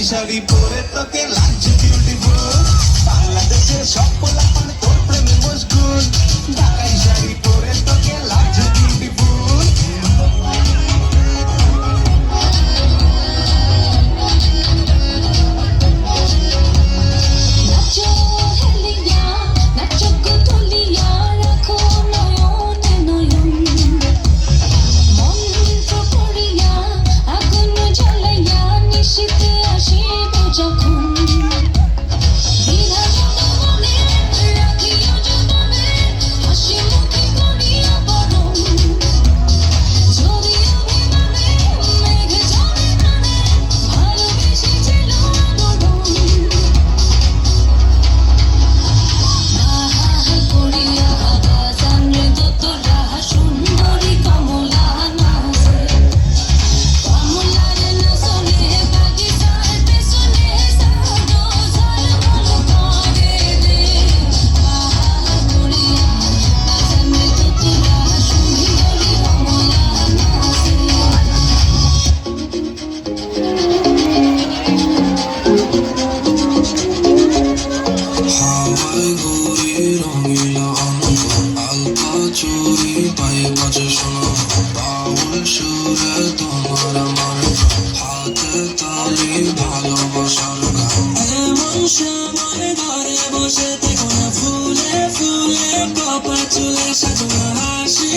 শাড়ি পরে তোকে লাগছে বিউটিফুল বাংলাদেশের সব পোলাপান তোর প্রেমে মশগুল ঢাকাই শাড়ি পরে তোকে লাগছে বিউটিফুল নাচো হেলিয়া নাচো কুতুলিয়া রাখো নয়নে নয়ন মন্ত্র পড়িয়া আগুন জ্বালাইয়া নিশীথে আসিব যখন বিনা মনে রাখিও যতনে হাসি মুখে করিয়া বরণ যদি অভিমানে মেঘ ঝরে প্রাণে ভালোবেসেছিল আদরণ আহা করিয়া বাজান রে দোতরা সুন্দরী কমলা নাচে কমলার নাচনে বাগিচার পেছনে সাজো ঝলমল করে রে আহা করিয়া বাজান রে দোতরা সুন্দরী কমলা নাচে হাওয়ায় ঘুরি রঙিলা অনুভব হালকা চুরি পায়ে বাজে শোনো বাউল সুরে তোমার আমার হাতে তালি ভালোবাসার গান এমন সময় ঘরে বসে থেকো না ফুলে ফুলে কপা চুলে সাজো না হাসি